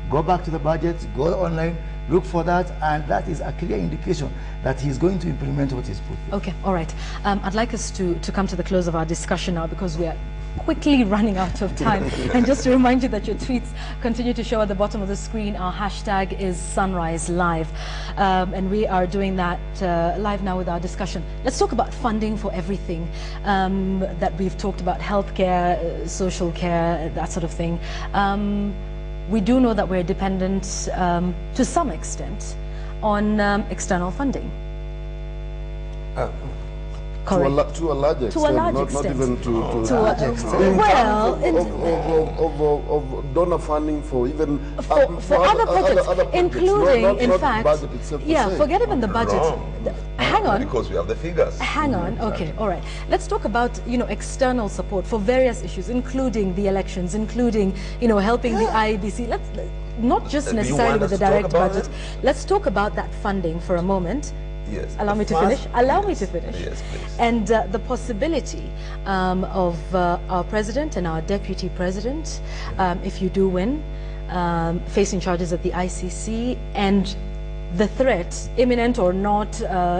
Go back to the budget, go online, look for that, and that is a clear indication that he's going to implement what he's put there. Okay, all right. I'd like us to come to the close of our discussion now, because we are quickly running out of time. And just to remind you that your tweets continue to show at the bottom of the screen. Our hashtag is Sunrise Live. And we are doing that live now with our discussion. Let's talk about funding for everything that we've talked about, healthcare, social care, that sort of thing. We do know that we're dependent to some extent on external funding. Correct. To a large extent, not even to a large extent. Well, of donor funding for even for other projects, including, not in fact, budget itself forget even the budget. Hang on. Because we have the figures. Hang on. Okay. All right. Let's talk about, external support for various issues, including the elections, including, helping the IEBC. Let's not just necessarily with the direct budget. Let's talk about that funding for a moment. Yes. Allow me to finish. Allow me to finish. Yes, please. And the possibility of our president and our deputy president, if you do win, facing charges at the ICC, and the threat, imminent or not,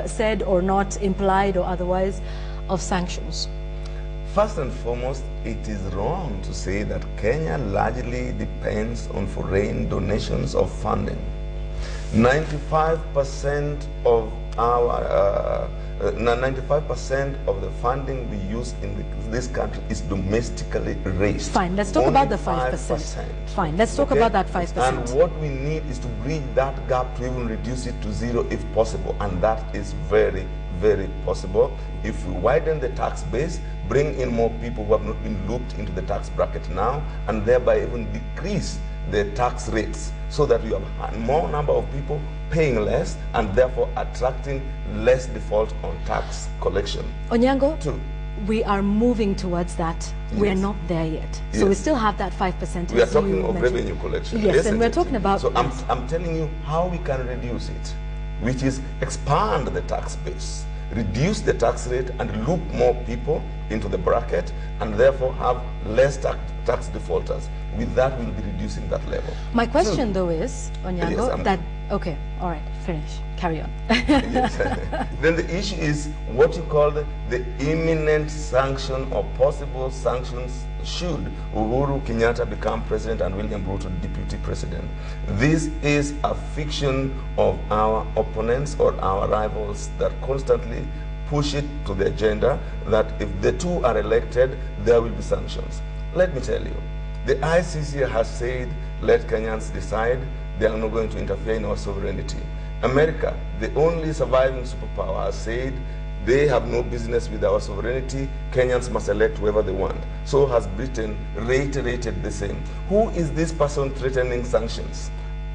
said or not, implied or otherwise, of sanctions. First and foremost, it is wrong to say that Kenya largely depends on foreign donations of funding. 95% of our 95% of the funding we use in this country is domestically raised. Fine, let's talk about the 5%. Fine, let's talk about that 5%. And what we need is to bridge that gap to even reduce it to zero if possible, and that is very, very possible if we widen the tax base, bring in more people who have not been looped into the tax bracket now, and thereby even decrease the tax rates, so that you have a more number of people paying less and therefore attracting less default on tax collection. Onyango, we are moving towards that. Yes. We are not there yet. So yes. We still have that 5%. We are talking of revenue collection. Yes, and we're talking about... So I'm telling you how we can reduce it, which is expand the tax base, reduce the tax rate and loop more people into the bracket, and therefore have less tax defaulters. With that, we'll be reducing that level. My question, though, is, Onyango, that... Okay, all right, finish. Carry on. Yes. Then the issue is what you call the imminent sanction or possible sanctions should Uhuru Kenyatta become president and William Ruto deputy president. This is a fiction of our opponents or our rivals that constantly push it to the agenda that if the two are elected, there will be sanctions. Let me tell you, the ICC has said, let Kenyans decide. They are not going to interfere in our sovereignty. America, the only surviving superpower, has said they have no business with our sovereignty. Kenyans must elect whoever they want. So has Britain reiterated the same. Who is this person threatening sanctions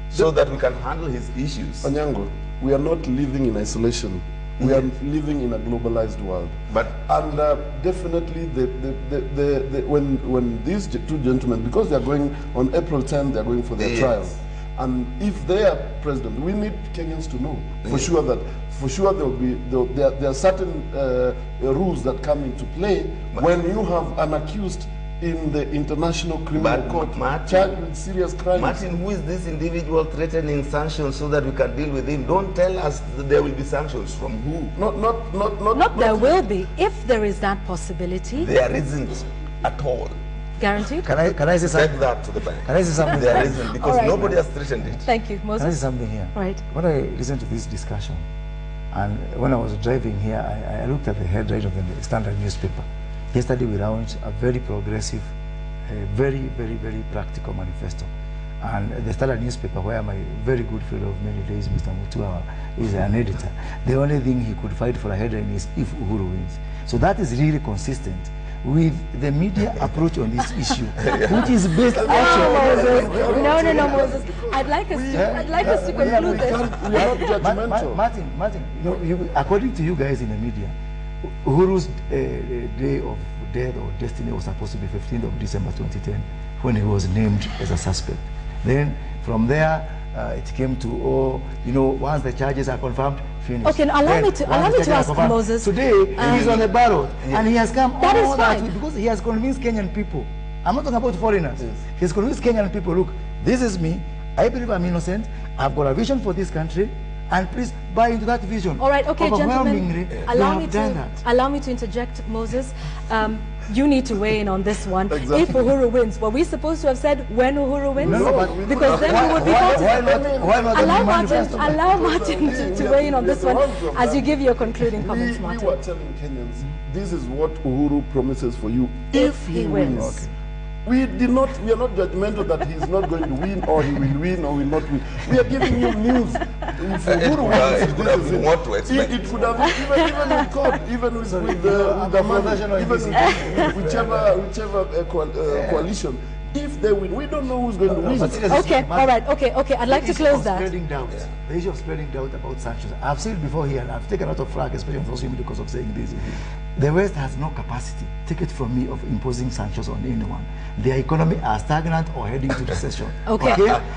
so that we can handle his issues? Onyango, we are not living in isolation. We are living in a globalized world. And definitely, when these two gentlemen, because they are going on April 10th, they are going for their trial. And if they are president, we need Kenyans to know for sure that there are certain rules that come into play when you have an accused in the International Criminal Court charged with serious crimes. Martin, who is this individual threatening sanctions so that we can deal with him? Don't tell us that there will be sanctions. From who? Not there will be. If there is that possibility. There isn't at all. Guaranteed? Can I say something? Take that to the bank. Can I say something? There isn't, because nobody has threatened it. Thank you, Moses. Can I say something here? Right. When I listened to this discussion, and when I was driving here, I looked at the headline of the Standard newspaper. Yesterday we launched a very progressive, very, very, very practical manifesto. And the Standard newspaper, where my very good friend of many days, Mr. Mutua, is an editor, the only thing he could fight for a headline is if Uhuru wins. So that is really consistent with the media approach on this issue, which is based actually... No, Moses. I'd like us to conclude this. Martin, according to you guys in the media, Uhuru's day of death or destiny was supposed to be 15th of December 2010, when he was named as a suspect. Then from there, it came to, once the charges are confirmed, finished. Okay, allow me to ask Moses. Today, he's on the ballot, and he has come that all that way because he has convinced Kenyan people. I'm not talking about foreigners. Yes. He has convinced Kenyan people, look, this is me. I believe I'm innocent. I've got a vision for this country. and please buy into that vision. All right, okay, gentlemen, Overwhelmingly, allow me to interject, Moses. You need to weigh in on this one. Exactly. If Uhuru wins, were we supposed to have said when Uhuru wins? No, but because then we would be why not allow Martin to weigh in on this one as you give your concluding comments, Martin. We were telling Kenyans, this is what Uhuru promises for you if he wins. Okay. We are not judgmental that he's not going to win or he will win or will not win. We are giving you news. If Uhuru wins, it could have been what to expect. It could have been even in court, even with the money, even whichever coalition. If they win, we don't know who's going to win. Okay, all right, okay. I'd like to close that. The issue of spreading doubt about sanctions. I've said it before here, and I've taken a lot of flag, especially on social media, because of saying this. The West has no capacity, take it from me, of imposing sanctions on anyone. Their economy are stagnant or heading to recession. Okay.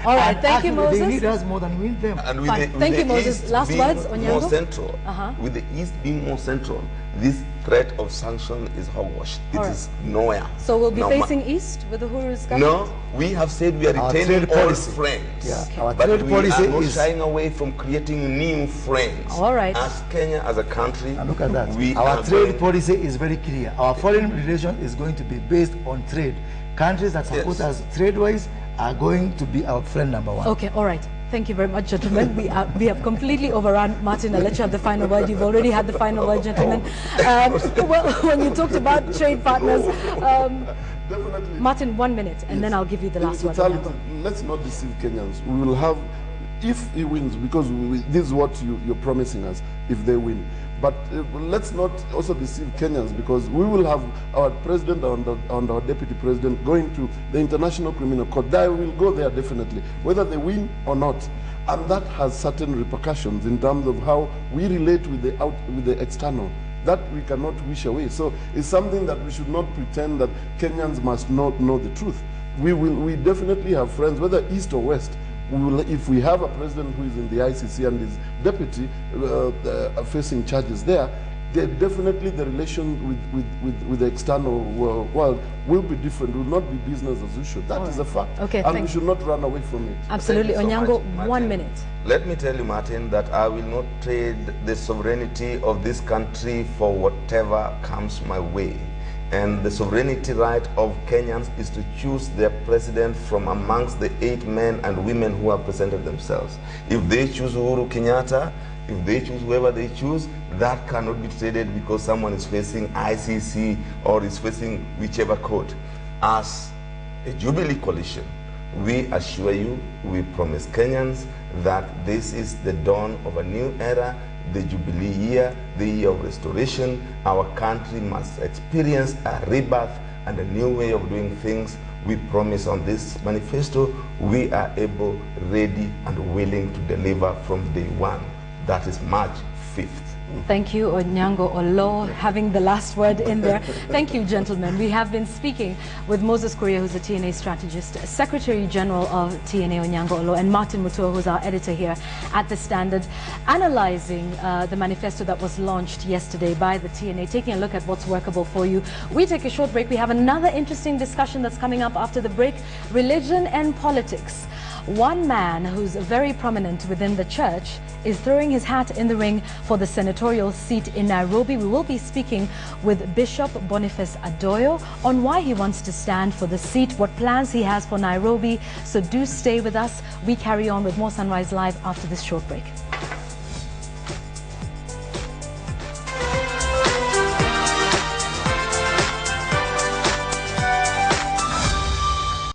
All right, thank you, Moses. They need us more than we need them. And Thank you, Moses. Last words, Onyango? More central, with the East being more central, this threat of sanction is hogwash. It is nowhere. So we'll be facing East with Uhuru's government? No, we have said we are retaining old friends. Yeah. Okay. Our But trade we policy are not is shying away from creating new friends. All right. As Kenya, as a country, and look at that. we Our are trade going- policy is very clear. Our foreign relation is going to be based on trade. Countries that support us trade-wise are going to be our friend number one. Okay, all right. Thank you very much, gentlemen. We have completely overrun. Martin, I'll let you have the final word. You've already had the final word, gentlemen. Well, when you talked about trade partners, Definitely. Martin, 1 minute, and then I'll give you the last word. Let's not deceive Kenyans. We will have, if he wins, because this is what you're promising us, if they win. But let's not also deceive Kenyans, because we will have our president and our deputy president going to the International Criminal Court. They will go there definitely, whether they win or not. And that has certain repercussions in terms of how we relate with the external. That we cannot wish away. So it's something that we should not pretend that Kenyans must not know the truth. We definitely have friends, whether East or West. If we have a president who is in the ICC and his deputy facing charges there, definitely the relation with the external world will be different, will not be business as usual. That is a fact. Okay, and we should not run away from it. Absolutely. Thank you so Onyango, much, Martin. 1 minute. Let me tell you, Martin, that I will not trade the sovereignty of this country for whatever comes my way. And the sovereignty right of Kenyans is to choose their president from amongst the 8 men and women who have presented themselves. If they choose Uhuru Kenyatta, if they choose whoever they choose, that cannot be traded because someone is facing ICC or is facing whichever court. As a Jubilee coalition, we assure you, we promise Kenyans that this is the dawn of a new era, the Jubilee year, the year of restoration. Our country must experience a rebirth and a new way of doing things. We promise on this manifesto, we are able, ready, and willing to deliver from day one. That is March 5th. Thank you, Onyango Oloo, having the last word in there. Thank you, gentlemen. We have been speaking with Moses Kuria, who's a TNA strategist, Secretary General of TNA, Onyango Oloo, and Martin Mutua, who's our editor here at The Standard, analyzing the manifesto that was launched yesterday by the TNA, taking a look at what's workable for you. We take a short break. We have another interesting discussion that's coming up after the break, religion and politics. One man who's very prominent within the church is throwing his hat in the ring for the senatorial seat in Nairobi. We will be speaking with Bishop Boniface Adoyo on why he wants to stand for the seat, what plans he has for Nairobi. So do stay with us. We carry on with more Sunrise Live after this short break.